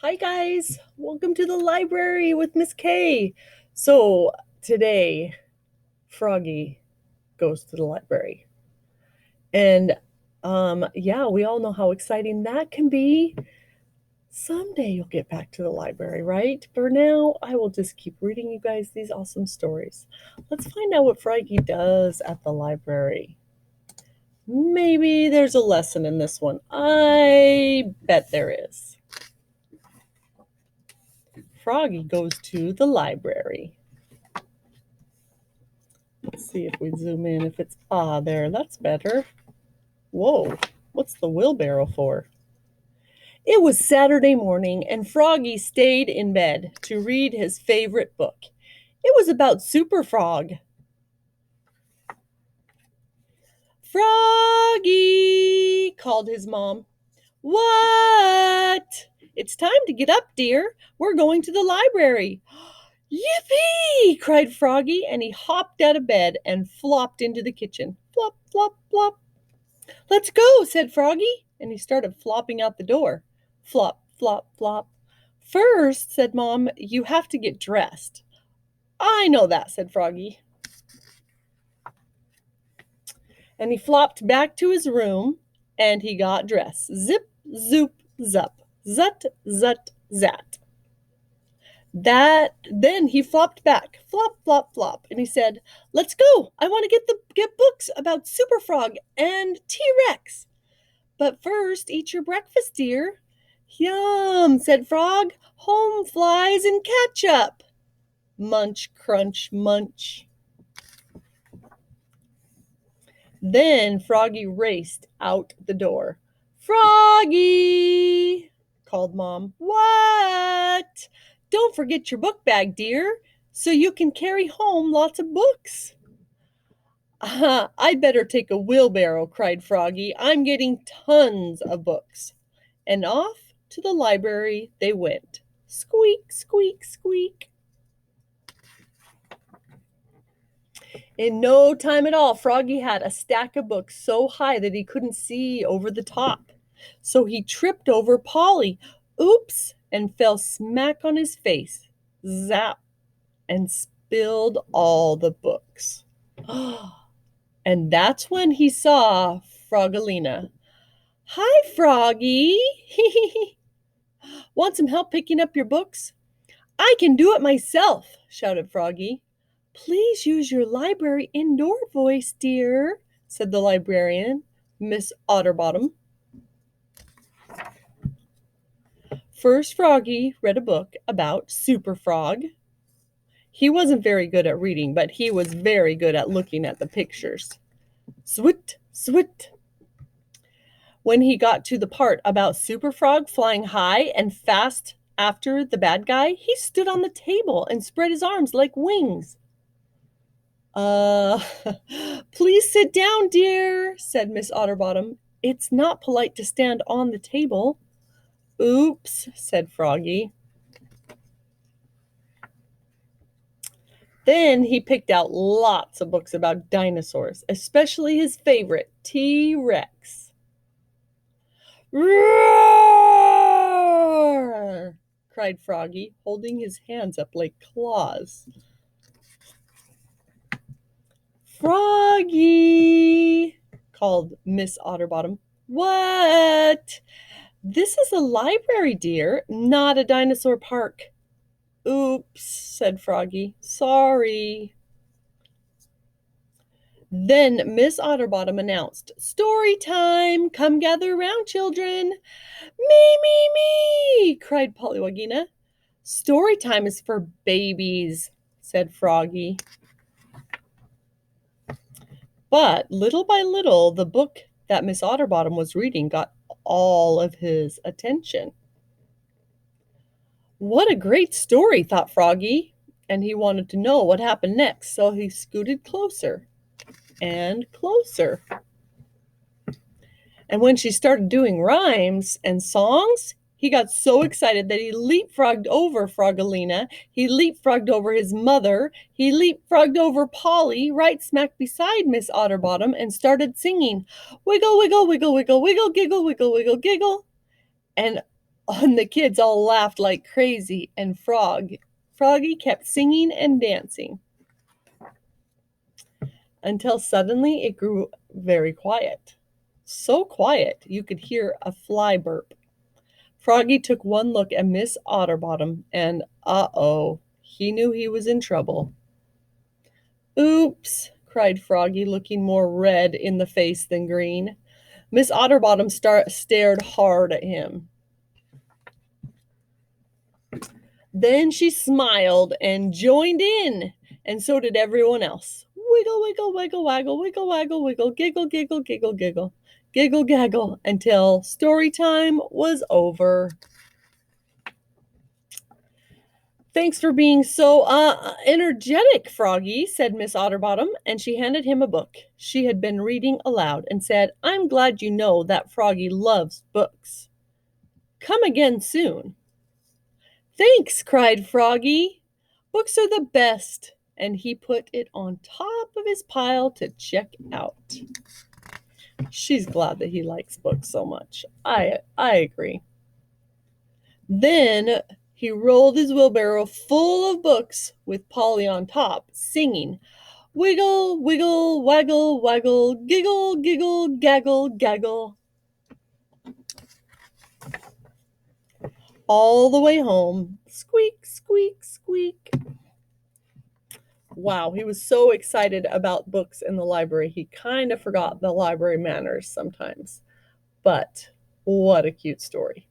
Hi guys, welcome to the library with Miss K. So today, Froggy goes to the library. And yeah, we all know how exciting that can be. Someday you'll get back to the library, right? For now, I will just keep reading you guys these awesome stories. Let's find out what Froggy does at the library. Maybe there's a lesson in this one. I bet there is. Froggy goes to the library. Let's see if we zoom in. If it's, there, that's better. Whoa, what's the wheelbarrow for? It was Saturday morning, and Froggy stayed in bed to read his favorite book. It was about Super Frog. Froggy, called his mom. What? It's time to get up, dear. We're going to the library. Yippee! Cried Froggy, and he hopped out of bed and flopped into the kitchen. Flop, flop, flop. Let's go, said Froggy, and he started flopping out the door. Flop, flop, flop. First, said Mom, you have to get dressed. I know that, said Froggy. And he flopped back to his room, and he got dressed. Zip, zoop, zup. Zut, zut, zat. Then he flopped back, flop, flop, flop, and he said, "Let's go. I want to get books about Super Frog and T-Rex. But first, eat your breakfast, dear." "Yum," said Frog. "Home flies and ketchup." Munch, crunch, munch. Then Froggy raced out the door. "Froggy!" called Mom. "What?" "Don't forget your book bag, dear, so you can carry home lots of books." "I'd better take a wheelbarrow," cried Froggy. "I'm getting tons of books." And off to the library they went. Squeak, squeak, squeak. In no time at all, Froggy had a stack of books so high that he couldn't see over the top. So he tripped over Polly. Oops! And fell smack on his face. Zap! And spilled all the books. And that's when he saw Frogilina. "Hi, Froggy." "Want some help picking up your books?" "I can do it myself," shouted Froggy. "Please use your library indoor voice, dear," said the librarian, Miss Otterbottom. First, Froggy read a book about Super Frog. He wasn't very good at reading, but he was very good at looking at the pictures. Swit, swit. When he got to the part about Super Frog flying high and fast after the bad guy, he stood on the table and spread his arms like wings. Please sit down, dear," said Miss Otterbottom. "It's not polite to stand on the table." "Oops," said Froggy. Then he picked out lots of books about dinosaurs, especially his favorite, T-Rex. "Roar!" cried Froggy, holding his hands up like claws. "Froggy!" called Miss Otterbottom. "What?" "This is a library, dear, not a dinosaur park." "Oops," said Froggy. "Sorry." Then Miss Otterbottom announced, "Story time! Come gather around, children." "Me, me, me!" cried Pollywogilina. "Story time is for babies," said Froggy. But little by little, the book that Miss Otterbottom was reading got all of his attention. What a great story, thought Froggy, and he wanted to know what happened next, so he scooted closer and closer. And when she started doing rhymes and songs, he got so excited that he leapfrogged over Frogilina, he leapfrogged over his mother, he leapfrogged over Polly right smack beside Miss Otterbottom and started singing, "Wiggle, wiggle, wiggle, wiggle, wiggle, giggle, wiggle, wiggle, giggle." And And the kids all laughed like crazy, and Froggy kept singing and dancing until suddenly it grew very quiet. So quiet you could hear a fly burp. Froggy took one look at Miss Otterbottom, and uh-oh, he knew he was in trouble. Oops, cried Froggy, looking more red in the face than green. Miss Otterbottom stared hard at him. Then she smiled and joined in, and so did everyone else. Wiggle, wiggle, wiggle, waggle, wiggle, waggle, wiggle, giggle, giggle, giggle, giggle, giggle, gaggle, until story time was over. Thanks for being so energetic, Froggy, said Miss Otterbottom, and she handed him a book she had been reading aloud and said, I'm glad you know that Froggy loves books. Come again soon. Thanks, cried Froggy. Books are the best. And he put it on top of his pile to check out. She's glad that he likes books so much. I agree. Then he rolled his wheelbarrow full of books with Polly on top, singing, wiggle, wiggle, waggle, waggle, giggle, giggle, gaggle, gaggle, all the way home. Squeak, squeak, squeak. Wow, he was so excited about books in the library, he kind of forgot the library manners sometimes. But what a cute story.